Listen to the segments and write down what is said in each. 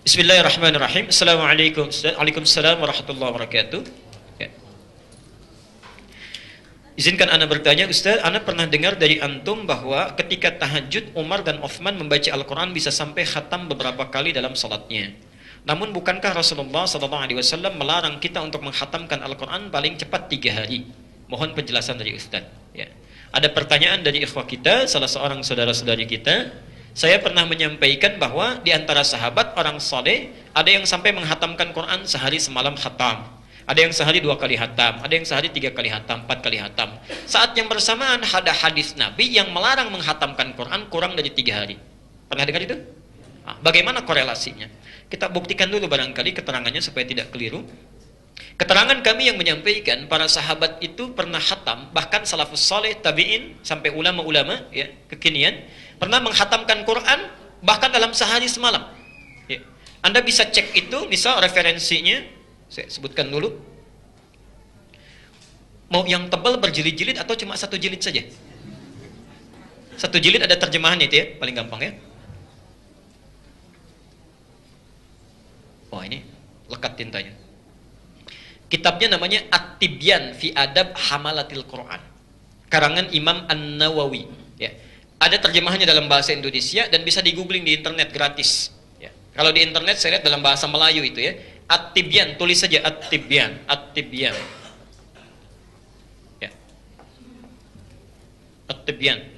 Bismillahirrahmanirrahim. Assalamualaikum. Waalaikumsalam warahmatullahi wabarakatuh. Ya. Izinkan ana bertanya, Ustaz, ana pernah dengar dari antum bahwa ketika tahajud Umar dan Uthman membaca Al-Quran bisa sampai khatam beberapa kali dalam salatnya. Namun bukankah Rasulullah SAW melarang kita untuk menghatamkan Al-Quran paling cepat 3 hari? Mohon penjelasan dari Ustaz. Ya. Ada pertanyaan dari ikhwah kita, salah seorang saudara-saudari kita. Saya pernah menyampaikan bahwa di antara sahabat orang saleh ada yang sampai menghatamkan Quran sehari semalam khatam. Ada yang sehari 2 kali hatam, ada yang sehari 3 kali hatam, 4 kali hatam. Saat yang bersamaan ada hadis Nabi yang melarang menghatamkan Quran kurang dari 3 hari. Pernah dengar itu? Bagaimana korelasinya? Kita buktikan dulu barangkali keterangannya supaya tidak keliru. Keterangan kami yang menyampaikan para sahabat itu pernah hatam, bahkan salafus saleh, tabi'in, sampai ulama-ulama ya, kekinian, pernah menghatamkan Quran bahkan dalam sehari semalam. Ya. Anda bisa cek itu, misal referensinya saya sebutkan dulu. Mau yang tebal berjilid-jilid atau cuma 1 jilid saja? 1 jilid ada terjemahannya itu ya, paling gampang ya. Oh ini lekat tintanya. Kitabnya namanya At-Tibyan fi Adab Hamalatil Quran, karangan Imam An-Nawawi ya. Ada terjemahannya dalam bahasa Indonesia dan bisa di googling di internet gratis ya. Kalau di internet saya lihat dalam bahasa Melayu itu ya, At-Tibyan, tulis saja At-Tibyan, At-Tibyan ya. At-Tibyan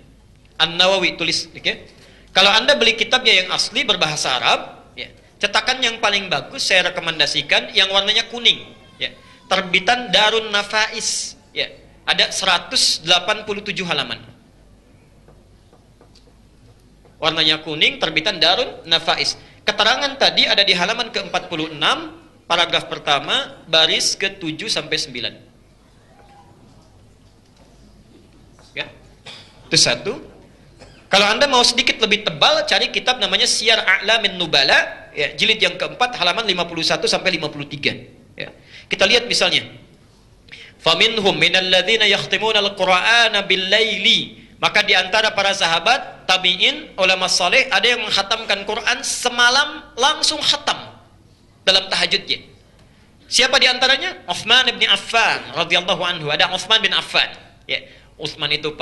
An-Nawawi tulis okay? Kalau Anda beli kitabnya yang asli berbahasa Arab ya, cetakan yang paling bagus saya rekomendasikan yang warnanya kuning ya, terbitan Darun Nafais ya, ada 187 halaman, warnanya kuning, terbitan Darun Nafais. Keterangan tadi ada di halaman ke-46, paragraf pertama, baris ke-7 sampai 9 ya, itu satu. Kalau Anda mau sedikit lebih tebal, cari kitab namanya Siyar A'lamin Nubala ya, jilid yang keempat, halaman 51 sampai 53 ya. Kita lihat misalnya, faminhum minalladzina yakhtimuna al-Qur'ana bil-laili, maka di antara para sahabat, tabi'in, ulama saleh ada yang menghatamkan Quran semalam langsung khatam dalam tahajudnya. Siapa di antaranya? Utsman bin Affan radhiyallahu anhu. Ada Utsman bin Affan ya. Utsman itu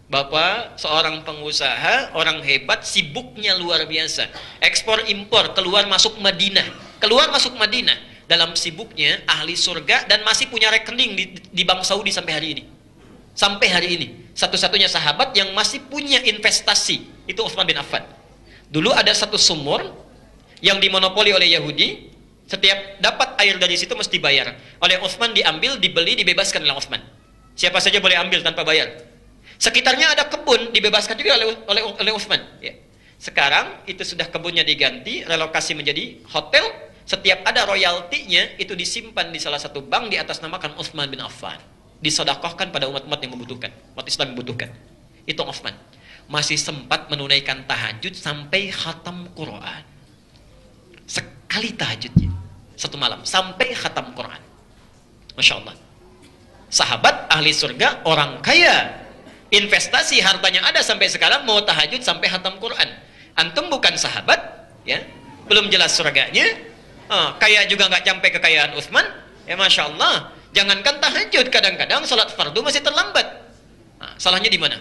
Bapak seorang pengusaha, orang hebat, sibuknya luar biasa. Ekspor impor, keluar masuk Madinah. Dalam sibuknya ahli surga dan masih punya rekening di Bank Saudi sampai hari ini. Sampai hari ini satu-satunya sahabat yang masih punya investasi itu Utsman bin Affan. Dulu ada satu sumur yang dimonopoli oleh Yahudi, setiap dapat air dari situ mesti bayar. Oleh Utsman diambil, dibeli, dibebaskan oleh Utsman. Siapa saja boleh ambil tanpa bayar. Sekitarnya ada kebun, dibebaskan juga oleh Utsman ya. Sekarang itu sudah kebunnya diganti, relokasi menjadi hotel. Setiap ada royaltinya itu disimpan di salah satu bank di atas namakan Utsman bin Affan, disedekahkan pada umat-umat yang membutuhkan, umat Islam yang membutuhkan. Itu Utsman masih sempat menunaikan tahajud sampai khatam Quran. Sekali tahajudnya 1 malam sampai khatam Quran. Masya Allah. Sahabat ahli surga, orang kaya, investasi hartanya ada sampai sekarang, mau tahajud sampai khatam Quran. Antum bukan sahabat ya, belum jelas surganya, kaya juga nggak sampai kekayaan Utsman ya. Masya Allah. Jangankan tahajud, kadang-kadang salat fardu masih terlambat. Salahnya di mana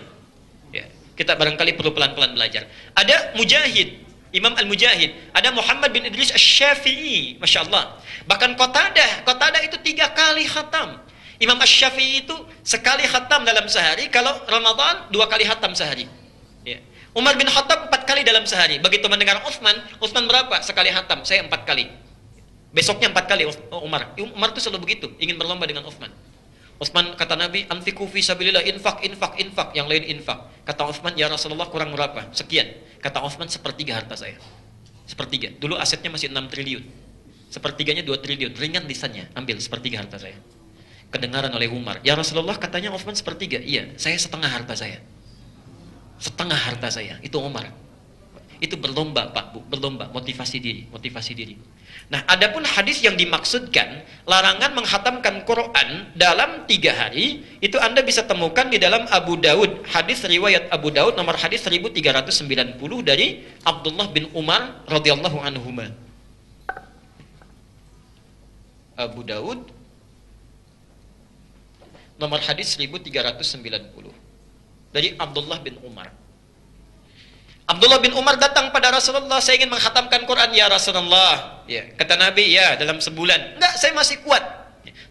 ya, kita barangkali perlu pelan-pelan belajar. Ada Mujahid, Imam Al-Mujahid, ada Muhammad bin Idris Asy-Syafi'i, Masya Allah. Bahkan Qatadah itu 3 kali khatam. Imam Asy-Syafi'i itu sekali khatam dalam sehari, kalau Ramadan 2 kali khatam sehari ya. Umar bin Khattab 4 kali dalam sehari. Begitu mendengar Utsman berapa? Sekali khatam, saya 4 kali. Besoknya 4 kali Umar itu selalu begitu, ingin berlomba dengan Utsman. Utsman kata Nabi, anfiqu fi sabilillah, infak, yang lain infak. Kata Utsman, ya Rasulullah kurang berapa? Sekian. Kata Utsman, 1/3 harta saya. 1/3. Dulu asetnya masih 6 triliun. 1/3-nya 2 triliun. Ringan lisannya, ambil 1/3 harta saya. Kedengaran oleh Umar, ya Rasulullah katanya Utsman 1/3. Iya, saya setengah harta saya. Setengah harta saya. Itu Umar. Itu berlomba Pak Bu, berlomba, motivasi diri. Nah, adapun hadis yang dimaksudkan larangan menghatamkan Quran dalam 3 hari, itu Anda bisa temukan di dalam Abu Daud, hadis riwayat Abu Daud nomor hadis 1390 dari Abdullah bin Umar radhiyallahu anhuma Abu Daud, nomor hadis 1390 dari Abdullah bin Umar. Abdullah bin Umar datang pada Rasulullah, saya ingin menghatamkan Quran ya Rasulullah. Ya, kata Nabi, ya dalam sebulan. Enggak, saya masih kuat.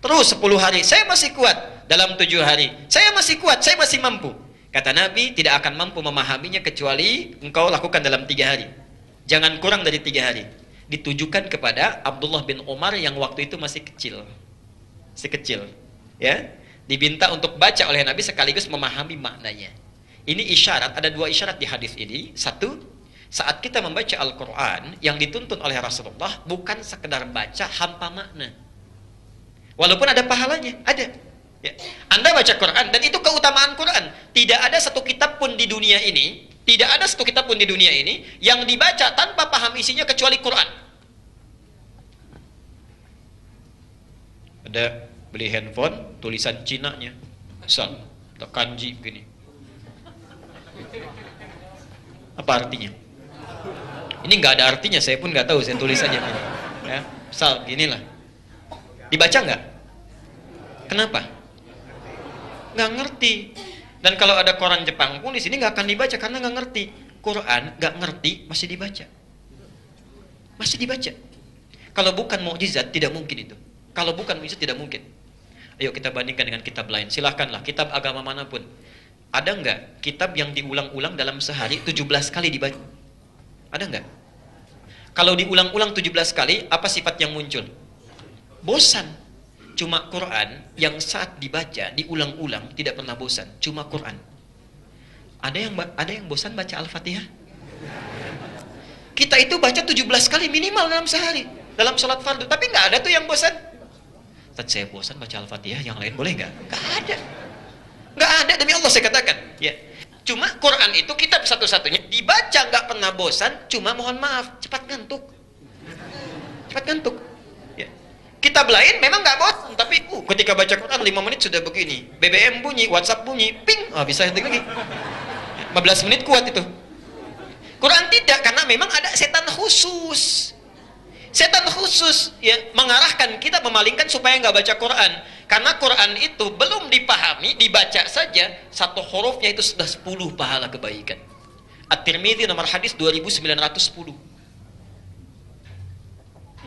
Terus 10 hari, saya masih kuat. Dalam 7 hari, saya masih kuat, saya masih mampu. Kata Nabi, tidak akan mampu memahaminya kecuali engkau lakukan dalam 3 hari. Jangan kurang dari 3 hari. Ditujukan kepada Abdullah bin Umar yang waktu itu masih kecil. Masih kecil. Ya, diminta untuk baca oleh Nabi sekaligus memahami maknanya. Ini isyarat, ada 2 isyarat di hadis ini. 1, saat kita membaca Al-Quran, yang dituntun oleh Rasulullah bukan sekedar baca hampa makna. Walaupun ada pahalanya, ada. Ya. Anda baca Quran, dan itu keutamaan Quran. Tidak ada satu kitab pun di dunia ini, yang dibaca tanpa paham isinya kecuali Quran. Ada beli handphone, tulisan Cina-nya. Misal, kanji begini. Apa artinya? Ini nggak ada artinya, saya pun nggak tahu, saya tulis aja. Ya, misal ginilah. Dibaca nggak? Kenapa? Nggak ngerti. Dan kalau ada koran Jepang pun di sini nggak akan dibaca karena nggak ngerti. Quran nggak ngerti masih dibaca. Masih dibaca. Kalau bukan mukjizat tidak mungkin itu. Kalau bukan mukjizat tidak mungkin. Ayo kita bandingkan dengan kitab lain. Silahkanlah kitab agama manapun. Ada nggak kitab yang diulang-ulang dalam sehari 17 kali dibaca? Ada nggak? Kalau diulang-ulang 17 kali, apa sifat yang muncul? Bosan. Cuma Quran yang saat dibaca, diulang-ulang, tidak pernah bosan. Cuma Quran. Ada yang bosan baca Al-Fatihah? Kita itu baca 17 kali minimal dalam sehari. Dalam sholat fardu. Tapi nggak ada tuh yang bosan. Ustaz, saya bosan baca Al-Fatihah, yang lain boleh nggak? Nggak ada. Nggak ada, demi Allah saya katakan. Ya. Cuma Quran itu kitab satu-satunya dibaca nggak pernah bosan. Cuma mohon maaf, cepat ngantuk. Cepat ngantuk. Ya. Kitab lain memang nggak bosan, tapi ketika baca Quran 5 menit sudah begini. BBM bunyi, WhatsApp bunyi, ping, bisa henti lagi. 15 menit kuat itu. Quran tidak, karena memang ada setan khusus. Setan khusus ya mengarahkan kita, memalingkan supaya nggak baca Quran. Karena Quran itu belum dipahami, dibaca saja, satu hurufnya itu sudah 10 pahala kebaikan. At-Tirmidzi nomor hadis 2910.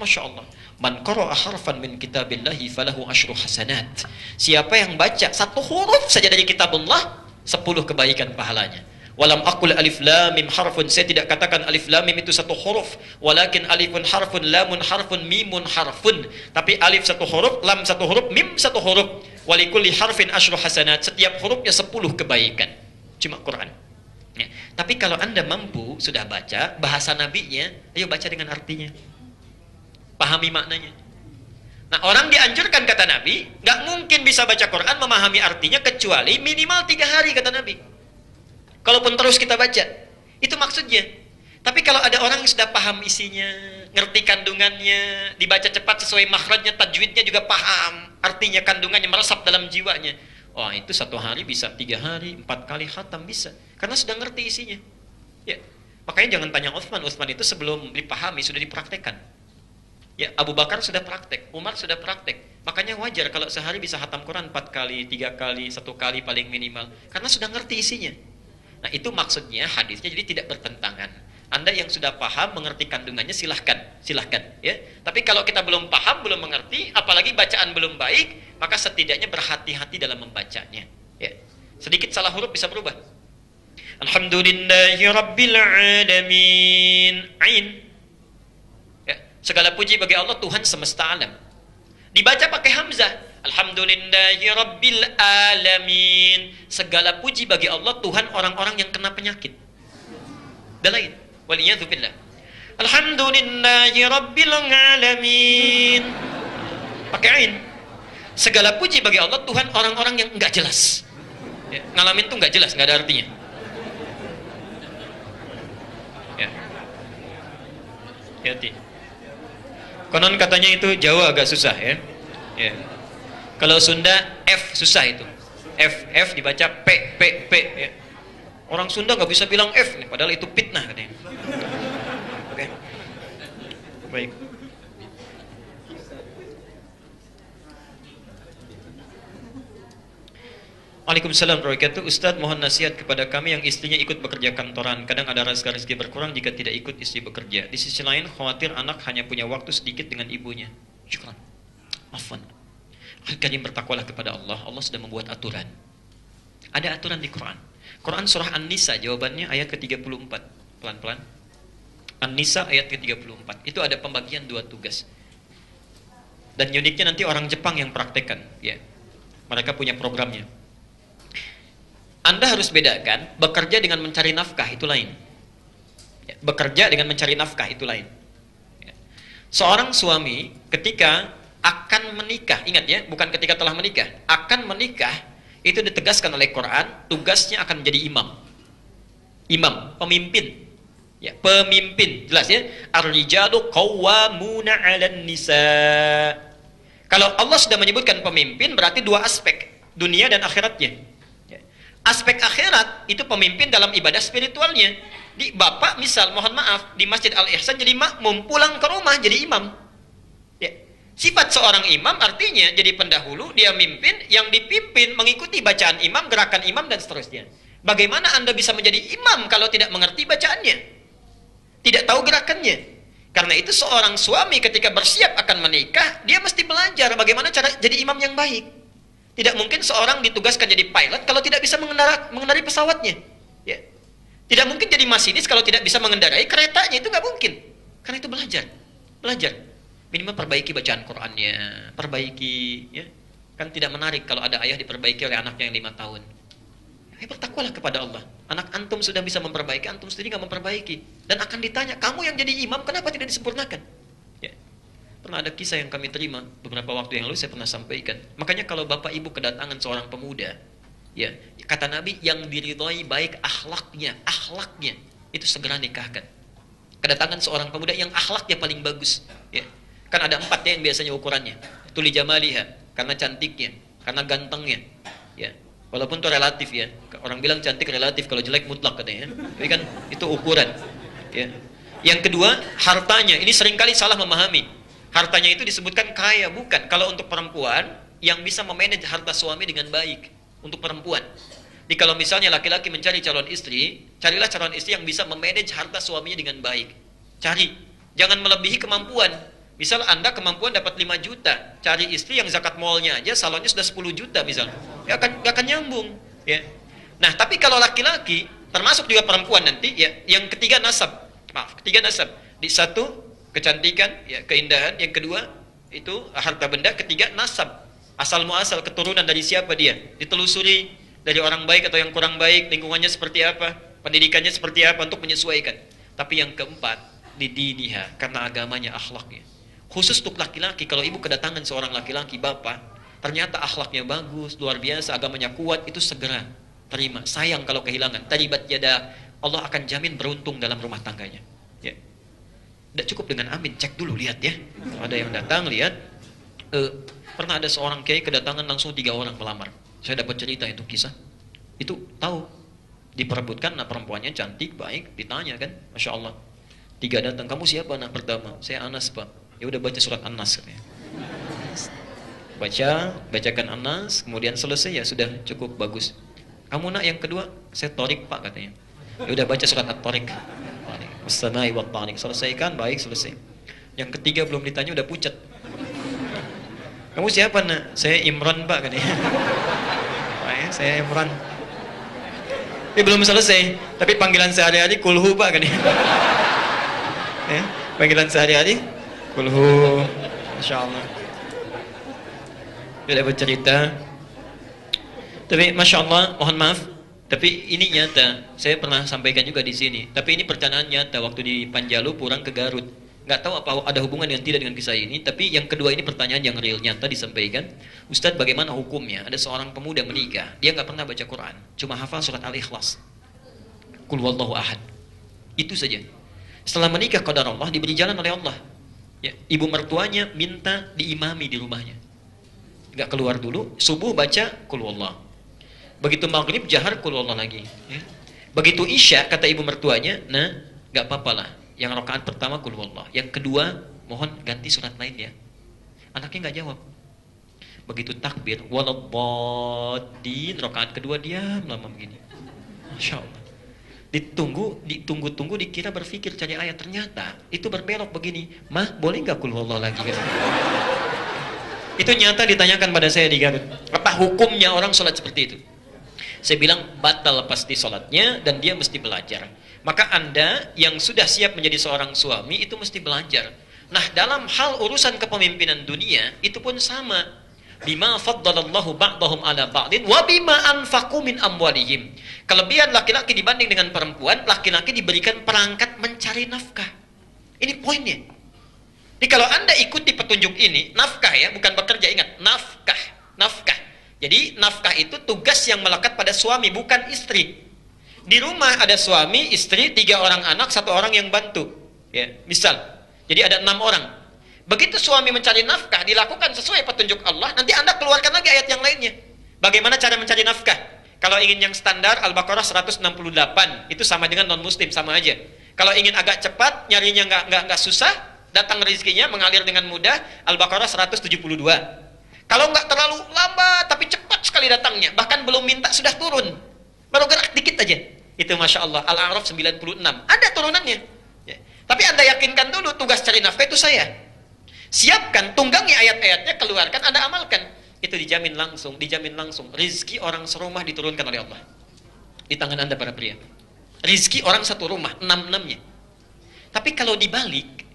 Masya Allah. Man qara'a harfan min kitabillahi falahu asyru hasanat. Siapa yang baca satu huruf saja dari kitabullah, 10 kebaikan pahalanya. Walam aqul alif lam mim harfun, saya tidak katakan alif lam mim itu satu huruf, walakin alifun harfun, lamun harfun, mimun harfun. Tapi alif satu huruf, lam satu huruf, mim satu huruf. Walikulli harfin asyru hasanat, setiap hurufnya 10 kebaikan. Cuma Quran. Ya. Tapi kalau Anda mampu sudah baca bahasa nabinya, ayo baca dengan artinya. Pahami maknanya. Nah, orang dianjurkan kata Nabi, nggak mungkin bisa baca Quran memahami artinya kecuali minimal 3 hari kata Nabi. Kalaupun terus kita baca, itu maksudnya. Tapi kalau ada orang yang sudah paham isinya, ngerti kandungannya, dibaca cepat sesuai makhrajnya, tajwidnya juga paham, artinya kandungannya meresap dalam jiwanya. Oh, itu 1 hari bisa, 3 hari, 4 kali khatam bisa, karena sudah ngerti isinya. Ya, makanya jangan tanya Utsman. Utsman itu sebelum dipahami sudah dipraktekkan. Ya, Abu Bakar sudah praktek, Umar sudah praktek. Makanya wajar kalau sehari bisa khatam Quran 4 kali, 3 kali, 1 kali paling minimal, karena sudah ngerti isinya. Nah, itu maksudnya hadisnya, jadi tidak bertentangan. Anda yang sudah paham, mengerti kandungannya, silahkan ya. Tapi kalau kita belum paham, belum mengerti, apalagi bacaan belum baik, maka setidaknya berhati-hati dalam membacanya. Ya. Sedikit salah huruf bisa berubah. Alhamdulillahi Rabbil Alamin. Ain. Ya. Segala puji bagi Allah, Tuhan semesta alam. Dibaca pakai hamzah. Alhamdulillahi Rabbil Alamin. Segala puji bagi Allah, Tuhan orang-orang yang kena penyakit. Dan lain. Waliyadzubillah. Alhamdulillahi Rabbil Alamin. Pakai ain. Segala puji bagi Allah, Tuhan orang-orang yang enggak jelas. Ya, ngalamin tuh enggak jelas, enggak ada artinya. Ya. Hati. Konon katanya itu Jawa agak susah ya. Ya. Kalau Sunda F susah itu. F dibaca P ya. Orang Sunda nggak bisa bilang F nih, padahal itu fitnah katanya. Oke. Baik. Waalaikumsalam warahmatullahi wabarakatuh. Ustadz, mohon nasihat kepada kami yang istrinya ikut bekerja kantoran. Kadang ada rezeki berkurang jika tidak ikut istri bekerja. Di sisi lain khawatir anak hanya punya waktu sedikit dengan ibunya. Syukran. Afwan. Al-Karim, bertakwalah kepada Allah. Allah sudah membuat aturan. Ada aturan di Quran. Quran surah An-Nisa jawabannya ayat ke-34. Pelan-pelan. An-Nisa ayat ke-34. Itu ada pembagian 2 tugas. Dan uniknya nanti orang Jepang yang praktekkan, ya. Mereka punya programnya. Anda harus bedakan bekerja dengan mencari nafkah, itu lain. Ya, bekerja dengan mencari nafkah itu lain. Ya. Seorang suami ketika akan menikah, ingat ya, bukan ketika telah menikah, akan menikah, itu ditegaskan oleh Quran, tugasnya akan menjadi imam. Imam, pemimpin. Ya, pemimpin, jelas ya. Ar-rijalu qawwamuna 'alan nisa. Kalau Allah sudah menyebutkan pemimpin, berarti 2 aspek, dunia dan akhiratnya. Aspek akhirat itu pemimpin dalam ibadah spiritualnya. Di bapak misal, mohon maaf, di Masjid Al-Ihsan jadi makmum, pulang ke rumah jadi imam. Ya. Sifat seorang imam artinya jadi pendahulu, dia mimpin, yang dipimpin mengikuti bacaan imam, gerakan imam dan seterusnya. Bagaimana Anda bisa menjadi imam kalau tidak mengerti bacaannya? Tidak tahu gerakannya. Karena itu seorang suami ketika bersiap akan menikah, dia mesti belajar bagaimana cara jadi imam yang baik. Tidak mungkin seorang ditugaskan jadi pilot kalau tidak bisa mengendarai pesawatnya. Ya. Tidak mungkin jadi masinis kalau tidak bisa mengendarai keretanya, itu nggak mungkin. Karena itu belajar. Minimal perbaiki bacaan Qur'annya, perbaiki. Ya. Kan tidak menarik kalau ada ayah diperbaiki oleh anaknya yang 5 tahun. Ya, bertakwalah kepada Allah. Anak antum sudah bisa memperbaiki, antum sendiri nggak memperbaiki. Dan akan ditanya, kamu yang jadi imam kenapa tidak disempurnakan? Ya. Pernah ada kisah yang kami terima beberapa waktu yang lalu, saya pernah sampaikan. Makanya kalau bapak ibu kedatangan seorang pemuda, ya, kata Nabi, yang diridhoi baik akhlaknya itu segera nikahkan. Kedatangan seorang pemuda yang akhlaknya paling bagus, ya. Kan ada 4 ya yang biasanya ukurannya. Tuli jamaliha, karena cantiknya, karena gantengnya, ya. Walaupun itu relatif ya. Orang bilang cantik relatif, kalau jelek mutlak katanya. Tapi kan itu ukuran, ya. Yang kedua, hartanya. Ini seringkali salah memahami. Hartanya itu disebutkan kaya, bukan. Kalau untuk perempuan yang bisa memanage harta suami dengan baik, untuk perempuan. Jadi kalau misalnya laki-laki mencari calon istri, carilah calon istri yang bisa memanage harta suaminya dengan baik. Cari, jangan melebihi kemampuan. Misal Anda kemampuan dapat 5 juta, cari istri yang zakat mallnya aja salonnya sudah 10 juta misal. Gak akan nyambung, ya. Nah, tapi kalau laki-laki, termasuk juga perempuan nanti, ya, yang ketiga nasab. Ketiga nasab. Di satu kecantikan, ya, keindahan. Yang kedua itu harta benda. Ketiga nasab, asal muasal, keturunan dari siapa dia, ditelusuri dari orang baik atau yang kurang baik, lingkungannya seperti apa, pendidikannya seperti apa, untuk menyesuaikan. Tapi yang keempat, didiniha, karena agamanya, akhlaknya. Khusus untuk laki-laki, kalau ibu kedatangan seorang laki-laki, bapak, ternyata akhlaknya bagus, luar biasa, agamanya kuat, itu segera terima. Sayang kalau kehilangan. Taribat yada, Allah akan jamin beruntung dalam rumah tangganya. Ya. Tidak cukup dengan amin, cek dulu, lihat ya. Kalau ada yang datang, lihat. Pernah ada seorang kiai kedatangan langsung 3 orang melamar. Saya dapat cerita itu kisah. Itu tahu, diperebutkan, nah perempuannya cantik, baik, ditanya kan, Masya Allah. 3 datang, kamu siapa anak pertama? Saya Anas pak. Ya udah baca surat An-Nas katanya. Bacakan An-Nas, kemudian selesai, ya sudah cukup bagus. Kamu nak yang kedua? Saya Torik pak katanya. Ya udah baca surat At-Torik. Wassamai wa tarik, selesaikan, baik, selesai. Yang ketiga belum ditanya udah pucat. Kamu siapa nak? Saya Imran pak katanya. Pak ya, saya Imran. Ini belum selesai, tapi panggilan sehari-hari kulhu pak katanya. Ya, panggilan sehari-hari kulhu. Masya Allah. Dia dapat cerita. Tapi Masya Allah, mohon maaf, tapi ini nyata, saya pernah sampaikan juga di sini. Tapi ini pertanyaan nyata waktu di Panjalu pulang ke Garut. Nggak tahu apa ada hubungan dengan tidak dengan kisah ini. Tapi yang kedua ini pertanyaan yang real, nyata disampaikan. Ustadz, bagaimana hukumnya? Ada seorang pemuda menikah, dia nggak pernah baca Quran, cuma hafal surat Al-Ikhlas, Qul huwallahu ahad. Itu saja. Setelah menikah qadar Allah, diberi jalan oleh Allah. Ya, ibu mertuanya minta diimami di rumahnya. Nggak keluar dulu, subuh baca Qul huwallahu. Begitu maghrib jahar Qul huwallahu lagi, ya. Begitu isya kata ibu mertuanya, nah nggak apa-apa lah, yang rakaat pertama Qul huwallahu, yang kedua mohon ganti surat lain ya. Anaknya nggak jawab. Begitu takbir, waladdallin, rakaat kedua diam lama begini. Masya Allah. Ditunggu-tunggu dikira berpikir cari ayat, ternyata itu berbelok begini. Mah, boleh nggak kul huwallah lagi? Itu nyata ditanyakan pada saya di Garut. Apa hukumnya orang sholat seperti itu? Saya bilang batal pasti sholatnya dan dia mesti belajar. Maka Anda yang sudah siap menjadi seorang suami itu mesti belajar. Nah, dalam hal urusan kepemimpinan dunia itu pun sama. Bima faddalallahu ba'dahum ala ba'din wa bima anfaqu min amwalihim. Kelebihan laki-laki dibanding dengan perempuan, laki-laki diberikan perangkat mencari nafkah. Ini poinnya. Jadi kalau Anda ikuti petunjuk ini, nafkah ya, bukan bekerja, ingat, nafkah. Jadi nafkah itu tugas yang melekat pada suami, bukan istri. Di rumah ada suami, istri, 3 orang anak, 1 orang yang bantu. Ya, misal. Jadi ada 6 orang. Begitu suami mencari nafkah, dilakukan sesuai petunjuk Allah, nanti Anda keluarkan lagi ayat yang lainnya. Bagaimana cara mencari nafkah? Kalau ingin yang standar, Al-Baqarah 168, itu sama dengan non-muslim, sama aja. Kalau ingin agak cepat, nyarinya nggak susah, datang rezekinya, mengalir dengan mudah, Al-Baqarah 172. Kalau nggak terlalu lambat, tapi cepat sekali datangnya, bahkan belum minta, sudah turun. Baru gerak dikit aja. Itu Masya Allah, Al-A'raf 96. Ada turunannya. Ya. Tapi Anda yakinkan dulu, tugas cari nafkah itu saya. Siapkan, tunggangi ayat-ayatnya, keluarkan, Anda amalkan. Itu dijamin langsung. Rizki orang serumah diturunkan oleh Allah. Di tangan Anda para pria. Rizki orang satu rumah, 6-6-nya. Tapi kalau dibalik,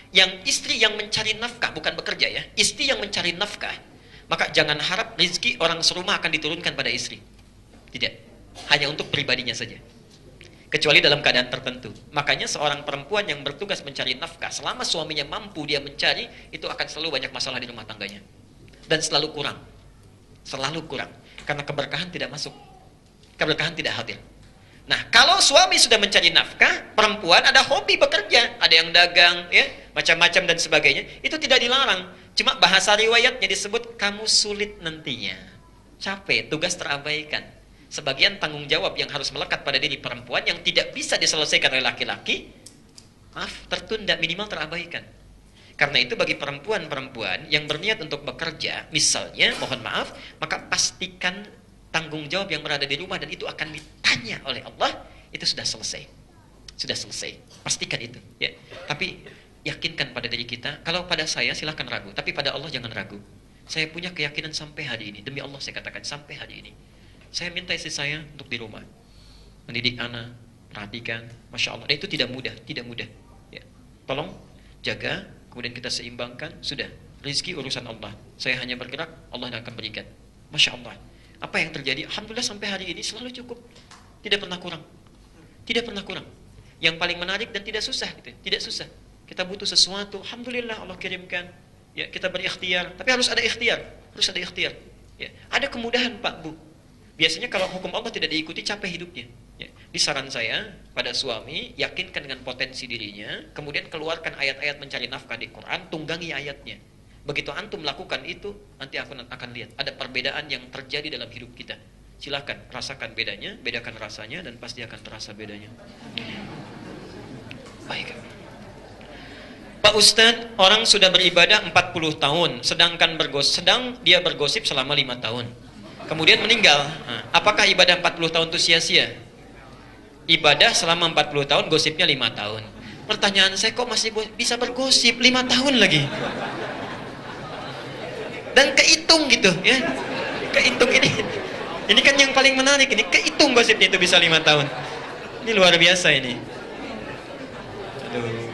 yang istri yang mencari nafkah, bukan bekerja ya, istri yang mencari nafkah, maka jangan harap rizki orang serumah akan diturunkan pada istri. Tidak. Hanya untuk pribadinya saja. Kecuali dalam keadaan tertentu. Makanya seorang perempuan yang bertugas mencari nafkah, selama suaminya mampu dia mencari, itu akan selalu banyak masalah di rumah tangganya. Dan selalu kurang. Karena keberkahan tidak masuk. Keberkahan tidak hadir. Nah, kalau suami sudah mencari nafkah, perempuan ada hobi bekerja, ada yang dagang, ya, macam-macam dan sebagainya, itu tidak dilarang. Cuma bahasa riwayatnya disebut kamu sulit nantinya. Capek, tugas terabaikan. Sebagian tanggung jawab yang harus melekat pada diri perempuan yang tidak bisa diselesaikan oleh laki-laki, tertunda, minimal terabaikan. Karena itu bagi perempuan-perempuan yang berniat untuk bekerja, misalnya, mohon maaf, maka pastikan tanggung jawab yang berada di rumah dan itu akan ditanya oleh Allah, itu sudah selesai. Pastikan itu. Ya. Tapi yakinkan pada diri kita, kalau pada saya silahkan ragu, tapi pada Allah jangan ragu. Saya punya keyakinan sampai hari ini, demi Allah saya katakan, sampai hari ini. Saya minta istri saya untuk di rumah mendidik anak, perhatikan, Masya Allah. Dan itu tidak mudah. Ya. Tolong jaga, kemudian kita seimbangkan. Sudah, rezeki urusan Allah. Saya hanya bergerak, Allah akan berikan. Masya Allah. Apa yang terjadi? Alhamdulillah sampai hari ini selalu cukup. Tidak pernah kurang. Yang paling menarik dan tidak susah, gitu. Tidak susah. Kita butuh sesuatu, Alhamdulillah Allah kirimkan. Ya, kita berikhtiar. Tapi harus ada ikhtiar. Ya. Ada kemudahan Pak Bu. Biasanya kalau hukum Allah tidak diikuti, capek hidupnya. Ya. Di saran saya pada suami, yakinkan dengan potensi dirinya, kemudian keluarkan ayat-ayat mencari nafkah di Quran, tunggangi ayatnya. Begitu antum melakukan itu, nanti aku akan lihat ada perbedaan yang terjadi dalam hidup kita. Silakan rasakan bedanya, bedakan rasanya, dan pasti akan terasa bedanya. Baik. Pak Ustadz, orang sudah beribadah 40 tahun, sedang dia bergosip selama 5 tahun. Kemudian meninggal. Apakah ibadah 40 tahun itu sia-sia? Ibadah selama 40 tahun, gosipnya 5 tahun. Pertanyaan saya, kok masih bisa bergosip 5 tahun lagi? Dan kehitung gitu ya. Kehitung ini. Ini kan yang paling menarik ini, kehitung gosipnya itu bisa 5 tahun. Ini luar biasa ini. Aduh.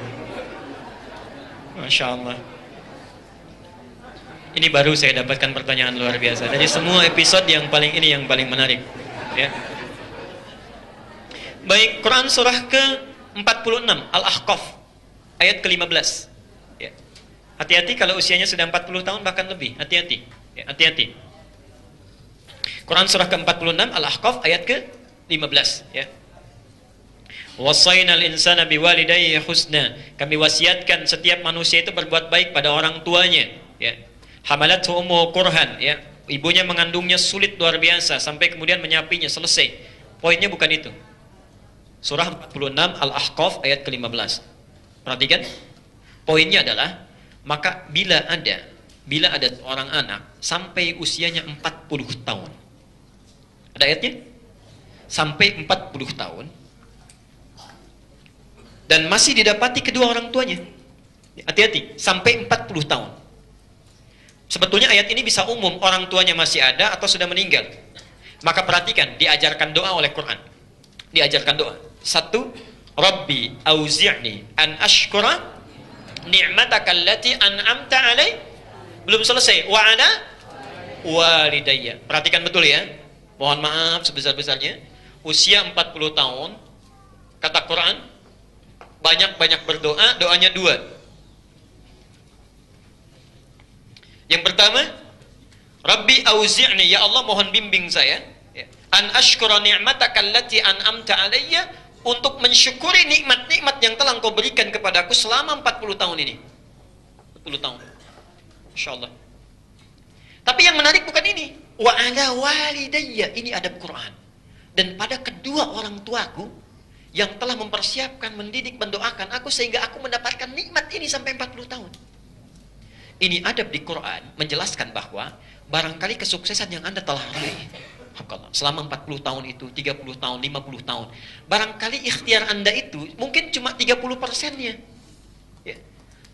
Masya Allah. Ini baru saya dapatkan pertanyaan luar biasa. Dari semua episode yang paling menarik. Ya. Baik, Quran surah ke-46 Al-Ahqaf ayat ke-15. Ya. Hati-hati kalau usianya sudah 40 tahun bahkan lebih. Hati-hati. Ya, hati-hati. Quran surah ke-46 Al-Ahqaf ayat ke-15. Ya. Wasainal insana biwalidayhi husna. Kami wasiatkan setiap manusia itu berbuat baik pada orang tuanya. Ya. Hamalathu ummuhu kurhan, ya. Ibunya mengandungnya sulit luar biasa sampai kemudian menyapinya, selesai. Poinnya bukan itu. Surah 46 Al-Ahqaf ayat ke-15. Perhatikan. Poinnya adalah, maka bila ada seorang anak sampai usianya 40 tahun. Ada ayatnya? Sampai 40 tahun. Dan masih didapati kedua orang tuanya. Hati-hati, sampai 40 tahun. Sebetulnya ayat ini bisa umum, orang tuanya masih ada atau sudah meninggal. Maka perhatikan, diajarkan doa oleh Quran. Diajarkan doa. 1, Rabbi auzi'ni an ashkura ni'mataka allati an'amta alai. Belum selesai. Wa ana walidayya. Perhatikan betul ya. Mohon maaf sebesar-besarnya. Usia 40 tahun, kata Quran, banyak-banyak berdoa, doanya 2. Yang pertama, Rabbi auzi'ni, ya Allah mohon bimbing saya, an ashkura ni'mataka allati an'amta alayya, untuk mensyukuri nikmat-nikmat yang telah Engkau berikan kepadaku selama 40 tahun ini. 40 tahun. Insyaallah. Tapi yang menarik bukan ini. Wa ala walidayya, ini adab Quran. Dan pada kedua orang tuaku yang telah mempersiapkan, mendidik, mendoakan aku sehingga aku mendapatkan nikmat ini sampai 40 tahun. Ini adab di Quran menjelaskan bahwa barangkali kesuksesan yang Anda telah raih selama 40 tahun itu, 30 tahun, 50 tahun, barangkali ikhtiar Anda itu mungkin cuma 30%-nya. Ya.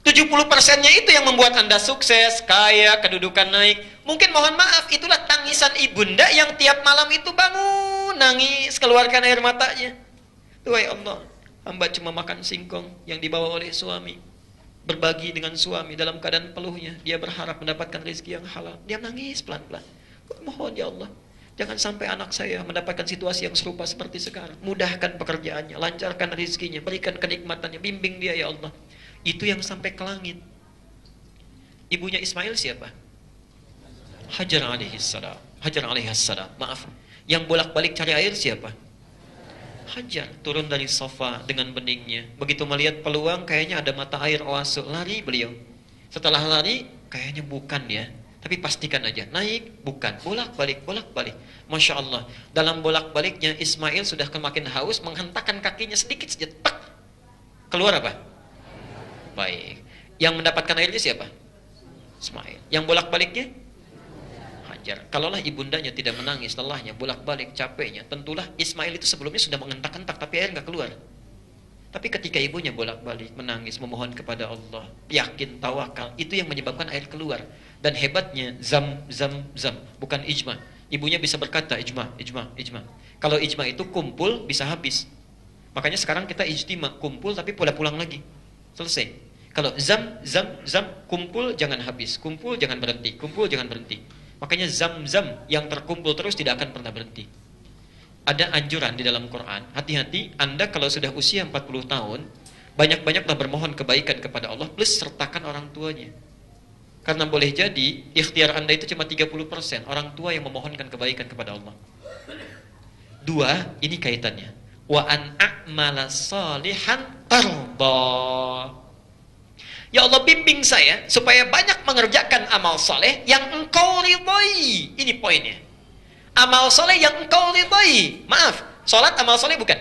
70%-nya itu yang membuat Anda sukses, kaya, kedudukan naik. Mungkin mohon maaf, itulah tangisan ibunda yang tiap malam itu bangun, nangis, keluarkan air matanya. Wahai Allah, hamba cuma makan singkong yang dibawa oleh suami. Berbagi dengan suami dalam keadaan peluhnya. Dia berharap mendapatkan rezeki yang halal. Dia nangis pelan-pelan. Mohon ya Allah, jangan sampai anak saya mendapatkan situasi yang serupa seperti sekarang. Mudahkan pekerjaannya, lancarkan rezekinya, berikan kenikmatannya, bimbing dia ya Allah. Itu yang sampai ke langit. Ibunya Ismail siapa? Hajar alaihissalam. Hajar alaihissalam. Maaf. Yang bolak-balik cari air siapa? Hajar. Turun dari sofa dengan beningnya. Begitu melihat peluang, kayaknya ada mata air oase. Lari beliau. Setelah lari, kayaknya bukan ya. Tapi pastikan aja. Naik, bukan. Bolak-balik, bolak-balik. Masya Allah. Dalam bolak-baliknya, Ismail sudah semakin haus, menghentakkan kakinya sedikit saja. Tak. Keluar apa? Baik. Yang mendapatkan airnya siapa? Ismail. Yang bolak-baliknya? Hajar. Kalaulah ibundanya tidak menangis, lelahnya, bolak-balik, capeknya, tentulah Ismail itu sebelumnya sudah menghentak-hentak, tapi air nggak keluar. Tapi ketika ibunya bolak-balik, menangis, memohon kepada Allah, yakin, tawakal, itu yang menyebabkan air keluar. Dan hebatnya, zam, bukan ijma. Ibunya bisa berkata, ijma. Kalau ijma itu kumpul, bisa habis. Makanya sekarang kita ijtima, kumpul, tapi pulang lagi. Selesai. Kalau zam, kumpul jangan habis, kumpul jangan berhenti, kumpul jangan berhenti. Makanya zam yang terkumpul terus tidak akan pernah berhenti. Ada anjuran di dalam Quran, hati-hati Anda kalau sudah usia 40 tahun, banyak-banyaklah bermohon kebaikan kepada Allah, plus sertakan orang tuanya. Karena boleh jadi ikhtiar Anda itu cuma 30%, orang tua yang memohonkan kebaikan kepada Allah. 2, ini kaitannya. Wa an a'mala salihan tarda. Ya Allah, bimbing saya supaya banyak mengerjakan amal soleh yang Engkau ridhai. Ini poinnya. Amal soleh yang Engkau ridhai. Maaf, solat amal soleh bukan?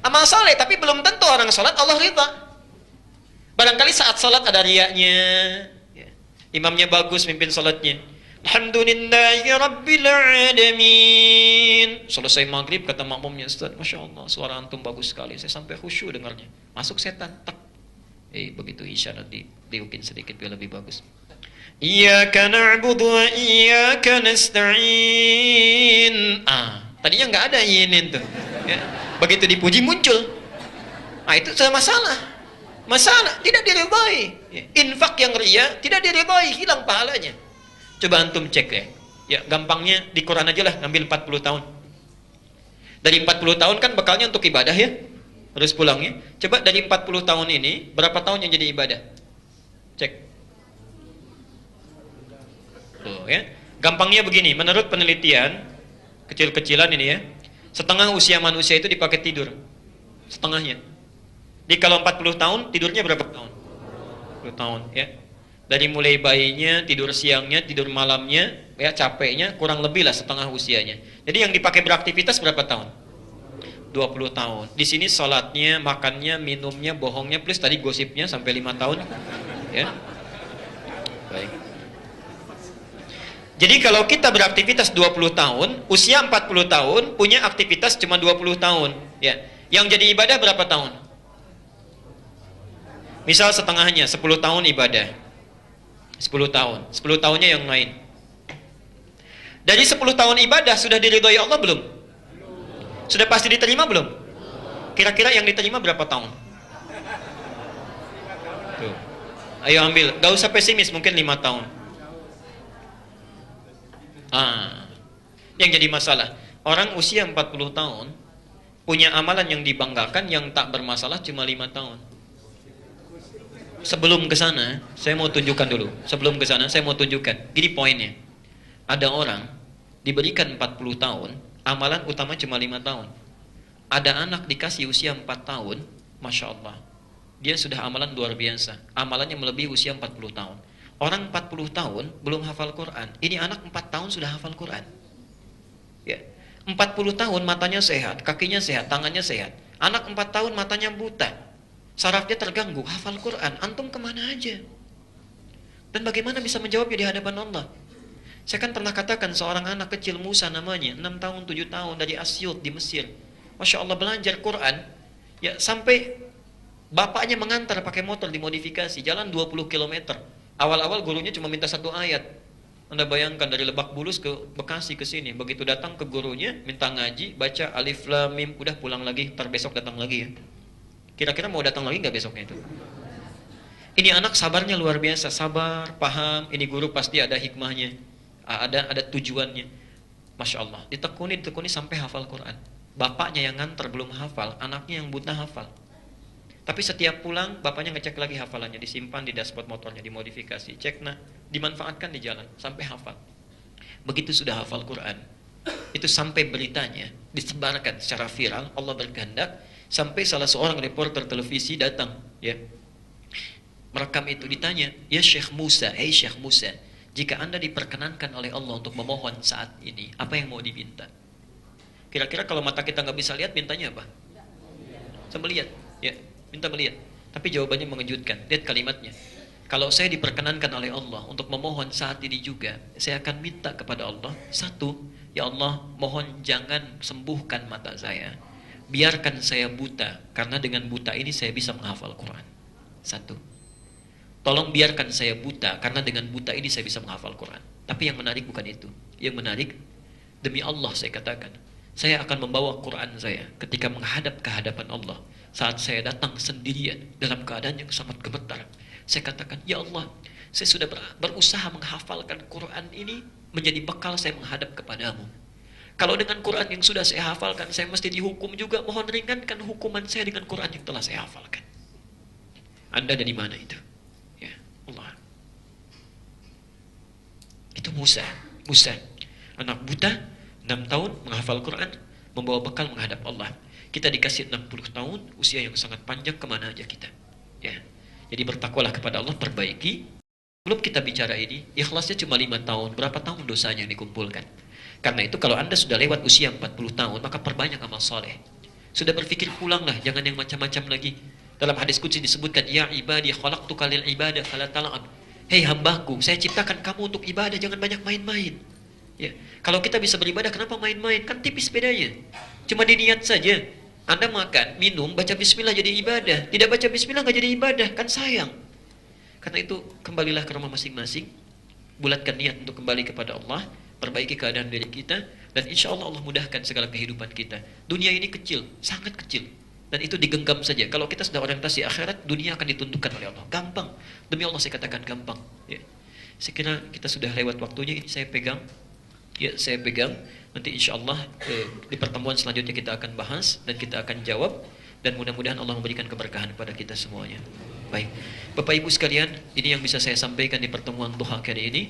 Amal soleh, tapi belum tentu orang solat Allah ridha. Barangkali saat solat ada riyaknya, ya. Imamnya bagus mimpin solatnya. Alhamdulillahi Rabbil Alamin. Selesai maghrib kata makmumnya, Ustaz, Masya Allah suara antum bagus sekali, saya sampai khusyuk dengarnya. Masuk setan, tak. Begitu isya nanti diukin sedikit biar lebih bagus. Iyyaka na'budu wa iyyaka nasta'in. Tadinya nggak ada ini tuh. Ya. Begitu dipuji muncul. Itu masalah tidak diridhai. Ya. Infak yang riya tidak diridhai, hilang pahalanya. Coba antum cek ya. Ya, gampangnya di Quran aja lah, ngambil 40 tahun. Dari 40 tahun kan bekalnya untuk ibadah ya. Terus pulangnya. Coba dari 40 tahun ini, berapa tahun yang jadi ibadah? Cek. Tuh ya. Gampangnya begini, menurut penelitian, kecil-kecilan ini ya, setengah usia manusia itu dipakai tidur. Setengahnya. Jadi kalau 40 tahun, tidurnya berapa tahun? 40 tahun ya. Dari mulai bayinya, tidur siangnya, tidur malamnya, ya capeknya, kurang lebih lah setengah usianya. Jadi yang dipakai beraktivitas berapa tahun? 20 tahun. Di sini sholatnya, makannya, minumnya, bohongnya, plus tadi gosipnya sampai 5 tahun. Ya. Baik. Jadi kalau kita beraktivitas 20 tahun, usia 40 tahun, punya aktivitas cuma 20 tahun, ya. Yang jadi ibadah berapa tahun? Misal setengahnya, 10 tahun ibadah. 10 tahun. 10 tahunnya yang lain. Dari 10 tahun ibadah sudah diridhoi Allah belum? Sudah pasti diterima belum? Kira-kira yang diterima berapa tahun? Tuh. Ayo ambil, gak usah pesimis, mungkin 5 tahun. Yang jadi masalah, orang usia 40 tahun punya amalan yang dibanggakan, yang tak bermasalah cuma 5 tahun. Sebelum ke sana, saya mau tunjukkan dulu. Sebelum ke sana, saya mau tunjukkan. Gini poinnya. Ada orang diberikan 40 tahun, amalan utama cuma 5 tahun. Ada anak dikasih usia 4 tahun, Masya Allah. Dia sudah amalan luar biasa. Amalannya melebihi usia 40 tahun. Orang 40 tahun belum hafal Quran. Ini anak 4 tahun sudah hafal Quran. Ya. 40 tahun matanya sehat, kakinya sehat, tangannya sehat. Anak 4 tahun matanya buta, sarafnya terganggu, hafal Quran. Antum kemana aja? Dan bagaimana bisa menjawabnya di hadapan Allah? Saya kan pernah katakan seorang anak kecil, Musa namanya, 6 tahun, 7 tahun, dari Asyut di Mesir. Masya Allah, belajar Quran, ya sampai bapaknya mengantar pakai motor dimodifikasi, jalan 20 km. Awal-awal gurunya cuma minta 1 ayat. Anda bayangkan dari Lebak Bulus ke Bekasi ke sini. Begitu datang ke gurunya, minta ngaji, baca alif lam mim, udah pulang lagi, ntar besok datang lagi ya. Kira-kira mau datang lagi nggak besoknya itu? Ini anak sabarnya luar biasa, sabar, paham, ini guru pasti ada hikmahnya. Ada tujuannya. Masya Allah, ditekuni sampai hafal Quran. Bapaknya yang nganter belum hafal, anaknya yang buta hafal. Tapi setiap pulang, bapaknya ngecek lagi hafalannya, disimpan di dashboard motornya, dimodifikasi, cek, nah, dimanfaatkan di jalan, sampai hafal. Begitu sudah hafal Quran, itu sampai beritanya, disebarkan secara viral, Allah berkehendak, sampai salah seorang reporter televisi datang, ya, merekam itu, ditanya, ya Syekh Musa, hey Syekh Musa, jika Anda diperkenankan oleh Allah untuk memohon saat ini, apa yang mau diminta? Kira-kira kalau mata kita nggak bisa lihat, mintanya apa? Sama lihat, ya. Minta melihat. Tapi jawabannya mengejutkan. Lihat kalimatnya. Kalau saya diperkenankan oleh Allah untuk memohon saat ini juga, saya akan minta kepada Allah. 1, ya Allah, mohon jangan sembuhkan mata saya. Biarkan saya buta, karena dengan buta ini saya bisa menghafal Quran. 1. Tolong biarkan saya buta, karena dengan buta ini saya bisa menghafal Quran. Tapi yang menarik bukan itu. Yang menarik, demi Allah saya katakan, saya akan membawa Quran saya ketika menghadap ke hadapan Allah. Saat saya datang sendirian dalam keadaan yang sangat gemetar, saya katakan, ya Allah, saya sudah berusaha menghafalkan Quran ini menjadi bekal saya menghadap kepadamu. Kalau dengan Quran yang sudah saya hafalkan, saya mesti dihukum juga, mohon ringankan hukuman saya dengan Quran yang telah saya hafalkan. Anda dari mana itu? Ya Allah. Itu Musa, anak buta, 6 tahun menghafal Quran, membawa bekal menghadap Allah. Kita dikasih 60 tahun, usia yang sangat panjang, kemana aja kita? Ya. Jadi bertakwalah kepada Allah, perbaiki. Belum kita bicara ini, ikhlasnya cuma 5 tahun, berapa tahun dosanya yang dikumpulkan? Karena itu kalau Anda sudah lewat usia 40 tahun, maka perbanyak amal soleh. Sudah berpikir pulanglah, jangan yang macam-macam lagi. Dalam hadis qudsi disebutkan, ya ibadi khalaqtuka lil ibadah fala tal'ab. Hei hambaku, saya ciptakan kamu untuk ibadah, jangan banyak main-main. Ya. Kalau kita bisa beribadah, kenapa main-main? Kan tipis bedanya. Cuma diniat saja. Anda makan, minum, baca bismillah jadi ibadah. Tidak baca bismillah nggak jadi ibadah, kan sayang. Karena itu kembalilah ke rumah masing-masing, bulatkan niat untuk kembali kepada Allah, perbaiki keadaan diri kita, dan insya Allah Allah mudahkan segala kehidupan kita. Dunia ini kecil, sangat kecil, dan itu digenggam saja. Kalau kita sudah orientasi akhirat, dunia akan ditundukkan oleh Allah. Gampang, demi Allah saya katakan gampang. Ya. Saya kira kita sudah lewat waktunya, ini saya pegang. Ya, saya pegang. Nanti insya Allah di pertemuan selanjutnya kita akan bahas dan kita akan jawab, dan mudah-mudahan Allah memberikan keberkahan kepada kita semuanya. Baik, Bapak Ibu sekalian, ini yang bisa saya sampaikan di pertemuan duha kali ini.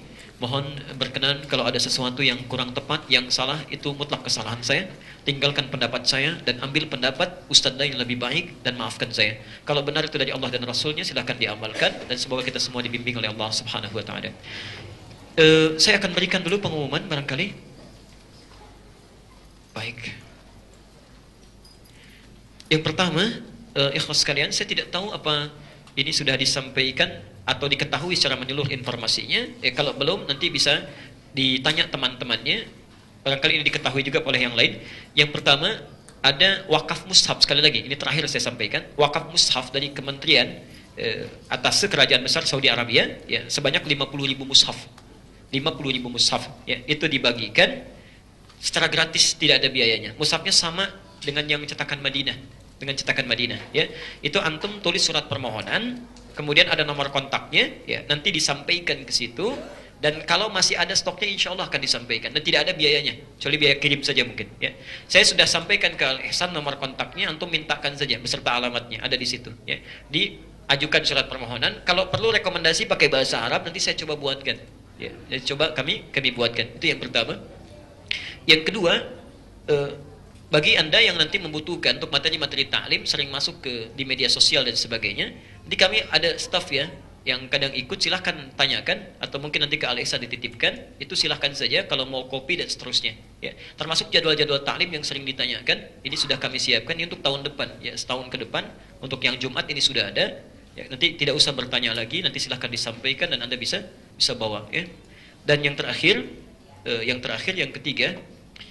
Mohon berkenan kalau ada sesuatu yang kurang tepat, yang salah, itu mutlak kesalahan saya. Tinggalkan pendapat saya dan ambil pendapat Ustadz yang lebih baik, dan maafkan saya. Kalau benar itu dari Allah dan Rasulnya, silahkan diamalkan, dan semoga kita semua dibimbing oleh Allah Subhanahu Wa Taala. Saya akan berikan dulu pengumuman barangkali. Baik. Yang pertama, ikhlas sekalian, saya tidak tahu apa ini sudah disampaikan atau diketahui secara menyeluruh informasinya. Kalau belum, nanti bisa ditanya teman-temannya, barangkali ini diketahui juga oleh yang lain. Yang pertama, ada wakaf mushaf. Sekali lagi, ini terakhir saya sampaikan, wakaf mushaf dari Kementerian atas Kerajaan Besar Saudi Arabia, ya, sebanyak 50.000 mushaf. 50.000 mushaf, ya, itu dibagikan secara gratis, tidak ada biayanya. Mushafnya sama dengan yang cetakan Madinah, ya. Itu antum tulis surat permohonan, kemudian ada nomor kontaknya, ya, nanti disampaikan ke situ, dan kalau masih ada stoknya insya Allah akan disampaikan, dan tidak ada biayanya, kecuali biaya kirim saja mungkin, ya. Saya sudah sampaikan ke Al Ihsan nomor kontaknya, antum mintakan saja beserta alamatnya ada di situ, ya. Diajukan surat permohonan, kalau perlu rekomendasi pakai bahasa Arab, nanti saya coba buatkan, ya. Jadi coba kami buatkan. Itu yang pertama. Yang kedua, bagi Anda yang nanti membutuhkan untuk materi-materi taklim, sering masuk di media sosial dan sebagainya, nanti kami ada staff, ya, yang kadang ikut, silahkan tanyakan, atau mungkin nanti ke Alexa dititipkan, itu silahkan saja kalau mau kopi dan seterusnya, ya. Termasuk jadwal-jadwal taklim yang sering ditanyakan, ini sudah kami siapkan ini untuk tahun depan, ya, setahun ke depan. Untuk yang Jumat ini sudah ada, ya, nanti tidak usah bertanya lagi, nanti silahkan disampaikan dan Anda bisa bawa, ya. Dan yang terakhir, yang ketiga,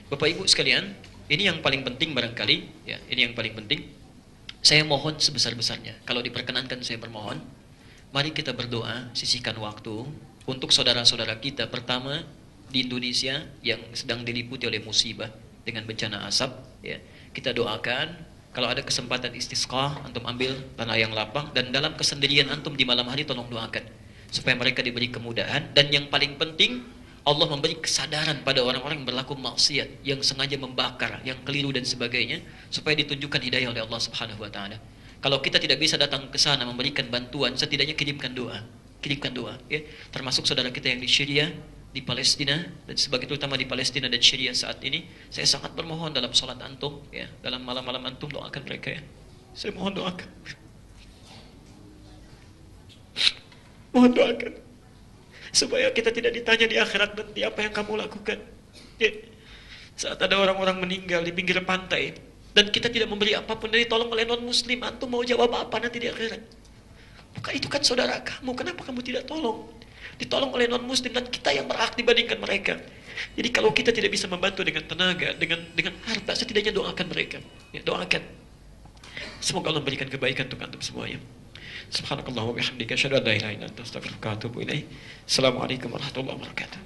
Bapak Ibu sekalian, ini yang paling penting barangkali, ya, ini yang paling penting. Saya mohon sebesar-besarnya, kalau diperkenankan saya bermohon, mari kita berdoa, sisihkan waktu untuk saudara-saudara kita pertama di Indonesia yang sedang diliputi oleh musibah dengan bencana asap, ya. Kita doakan, kalau ada kesempatan istisqa, antum ambil tanah yang lapang, dan dalam kesendirian antum di malam hari tolong doakan supaya mereka diberi kemudahan. Dan yang paling penting, Allah memberi kesadaran pada orang-orang yang berlaku maksiat, yang sengaja membakar, yang keliru dan sebagainya, supaya ditunjukkan hidayah oleh Allah Subhanahu wa taala. Kalau kita tidak bisa datang ke sana memberikan bantuan, setidaknya kirimkan doa, ya. Termasuk saudara kita yang di Syria, di Palestina dan sebagainya, terutama di Palestina dan Syria saat ini, saya sangat bermohon dalam salat antum, ya, dalam malam-malam antum doakan mereka, ya. Saya mohon doakan. Mohon doakan supaya kita tidak ditanya di akhirat nanti apa yang kamu lakukan, ya. Saat ada orang-orang meninggal di pinggir pantai dan kita tidak memberi apapun, dan ditolong oleh non-muslim, antum mau jawab apa nanti di akhirat? Bukan, itu kan saudara kamu, kenapa kamu tidak tolong? Ditolong oleh non-muslim dan kita yang berhak dibandingkan mereka. Jadi kalau kita tidak bisa membantu dengan tenaga, dengan harta, setidaknya doakan mereka, ya, doakan. Semoga Allah memberikan kebaikan untuk antum semuanya. Subhanakallah wa bihamdika, asyhadu an la ilaha illa anta, astaghfiruka wa atubu ilaik. Assalamualaikum warahmatullahi wabarakatuh.